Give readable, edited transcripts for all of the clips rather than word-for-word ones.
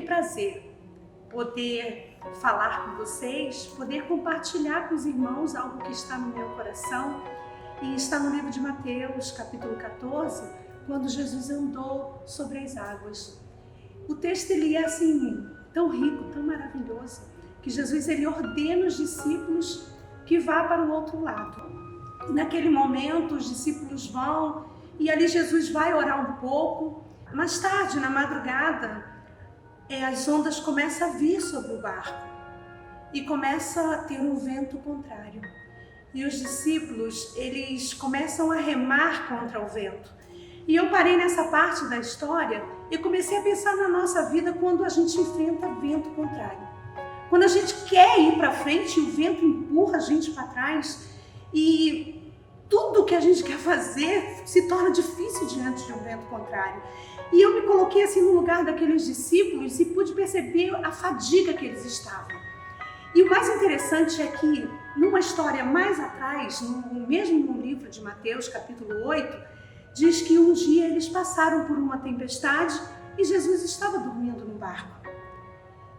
prazer poder falar com vocês, poder compartilhar com os irmãos algo que está no meu coração. E está no livro de Mateus, capítulo 14, quando Jesus andou sobre as águas. O texto ele é assim, tão rico, tão maravilhoso, que Jesus ele ordena os discípulos que vá para o outro lado. Naquele momento, os discípulos vão e ali Jesus vai orar um pouco. Mais tarde, na madrugada, as ondas começam a vir sobre o barco e começa a ter um vento contrário. E os discípulos, eles começam a remar contra o vento. E eu parei nessa parte da história e comecei a pensar na nossa vida quando a gente enfrenta vento contrário. Quando a gente quer ir para frente e o vento empurra a gente para trás e tudo que a gente quer fazer se torna difícil diante de um vento contrário. E eu me coloquei assim no lugar daqueles discípulos e pude perceber a fadiga que eles estavam. E o mais interessante é que numa história mais atrás, no mesmo livro de Mateus, capítulo 8, diz que um dia eles passaram por uma tempestade e Jesus estava dormindo no barco.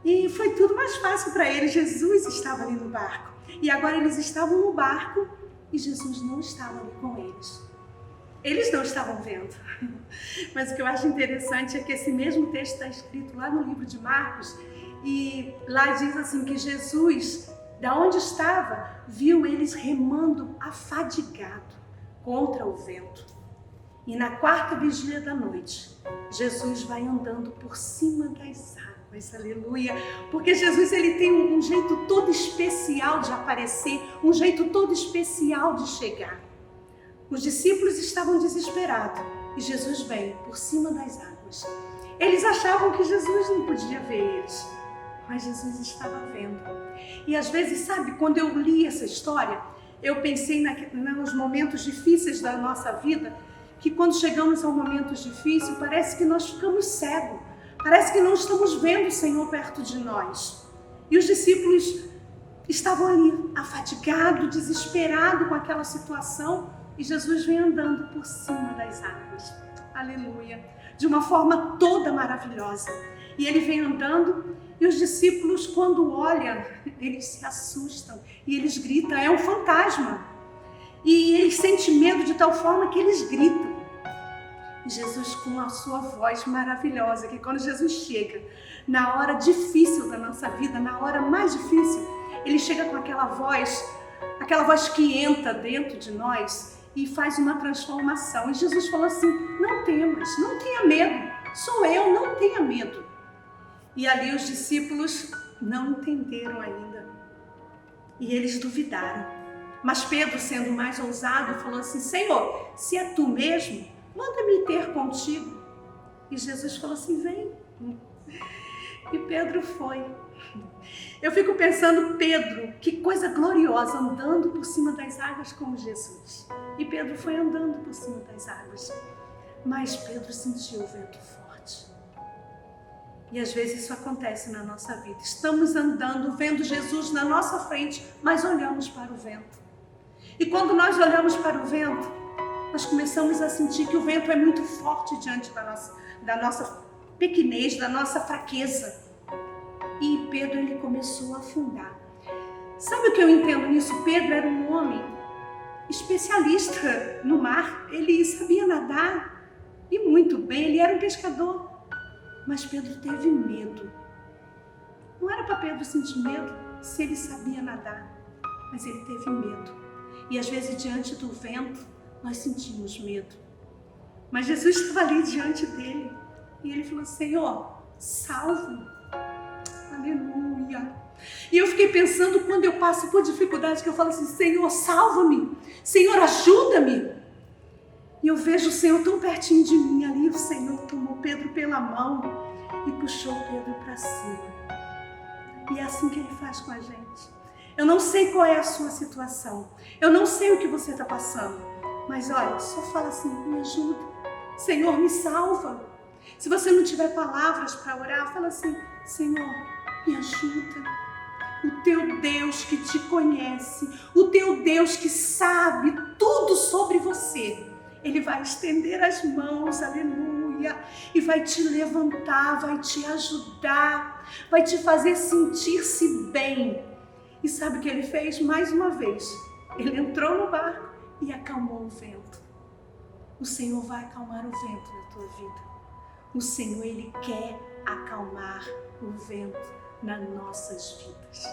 E foi tudo mais fácil para eles, Jesus estava ali no barco. E agora eles estavam no barco e Jesus não estava ali com eles. Eles não estavam vendo. Mas o que eu acho interessante é que esse mesmo texto está escrito lá no livro de Marcos. E lá diz assim que Jesus, da onde estava, viu eles remando afadigado contra o vento. E na quarta vigília da noite, Jesus vai andando por cima das águas, aleluia. Porque Jesus ele tem um jeito todo especial de aparecer, um jeito todo especial de chegar. Os discípulos estavam desesperados e Jesus vem por cima das águas. Eles achavam que Jesus não podia ver eles. Mas Jesus estava vendo. E às vezes, sabe, quando eu li essa história, eu pensei nos momentos difíceis da nossa vida, que quando chegamos a momentos difíceis, parece que nós ficamos cegos. Parece que não estamos vendo o Senhor perto de nós. E os discípulos estavam ali, afatigados, desesperados com aquela situação, e Jesus vem andando por cima das águas. Aleluia! De uma forma toda maravilhosa. E ele vem andando. E os discípulos, quando olham, eles se assustam e eles gritam, é um fantasma. E eles sentem medo de tal forma que eles gritam. E Jesus, com a sua voz maravilhosa, que quando Jesus chega, na hora difícil da nossa vida, na hora mais difícil, ele chega com aquela voz que entra dentro de nós e faz uma transformação. E Jesus falou assim, não temas, não tenha medo, sou eu, não tenha medo. E ali os discípulos não entenderam ainda. E eles duvidaram. Mas Pedro, sendo mais ousado, falou assim, Senhor, se é tu mesmo, manda-me ter contigo. E Jesus falou assim, vem. E Pedro foi. Eu fico pensando, Pedro, que coisa gloriosa, andando por cima das águas como Jesus. E Pedro foi andando por cima das águas. Mas Pedro sentiu o vento forte. E às vezes isso acontece na nossa vida. Estamos andando, vendo Jesus na nossa frente, mas olhamos para o vento. E quando nós olhamos para o vento, nós começamos a sentir que o vento é muito forte diante da nossa pequenez, da nossa fraqueza. E Pedro ele começou a afundar. Sabe o que eu entendo nisso? Pedro era um homem especialista no mar. Ele sabia nadar e muito bem, ele era um pescador. Mas Pedro teve medo. Não era para Pedro sentir medo se ele sabia nadar, mas ele teve medo. E às vezes diante do vento nós sentimos medo. Mas Jesus estava ali diante dele e ele falou, Senhor, salva-me. Aleluia. E eu fiquei pensando quando eu passo por dificuldade, que eu falo assim, Senhor, salva-me. Senhor, ajuda-me. E eu vejo o Senhor tão pertinho de mim ali. O Senhor tomou Pedro pela mão e puxou Pedro para cima. E é assim que Ele faz com a gente. Eu não sei qual é a sua situação. Eu não sei o que você está passando. Mas olha, só fala assim, me ajuda. Senhor, me salva. Se você não tiver palavras para orar, fala assim, Senhor, me ajuda. O teu Deus que te conhece, o teu Deus que sabe tudo sobre você, Ele vai estender as mãos, aleluia. aleluia, e vai te levantar, vai te ajudar, vai te fazer sentir-se bem. E sabe o que ele fez? Mais uma vez, ele entrou no barco e acalmou o vento. O Senhor vai acalmar o vento na tua vida. O Senhor, Ele quer acalmar o vento nas nossas vidas.